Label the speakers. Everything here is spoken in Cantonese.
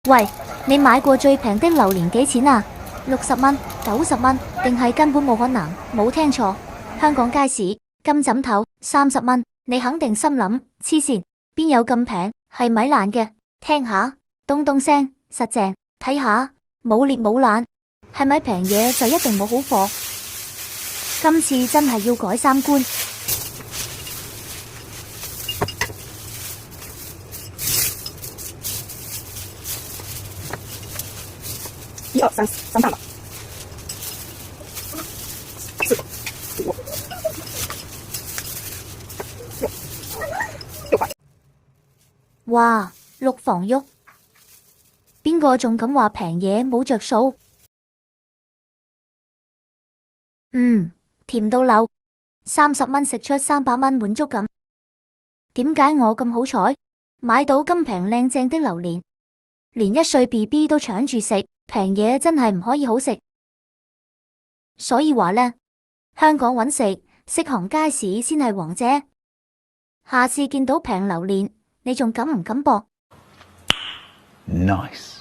Speaker 1: 喂，你買過最平的榴蓮幾錢啊？60蚊、90蚊，定係根本冇可能？冇聽錯，香港街市金枕頭30蚊，你肯定心諗黐線，邊有咁平？係米蘭嘅，聽下咚咚聲，實正，睇下冇裂冇爛，係咪平嘢就一定冇好貨？今次真係要改三觀。
Speaker 2: 1、2、3、3大吧。4、5、6塊。
Speaker 1: 哇，6房喐，邊個仲敢話平嘢冇着數？甜到漏，30蚊食出300蚊滿足感。點解我咁好彩，買到咁平靚正的榴蓮，連1歲 BB 都搶住食，平嘢真係唔可以好食。所以話呢，香港搵食，適行街市先係王者。下次見到平榴蓮，你仲敢唔敢搏？
Speaker 3: Nice。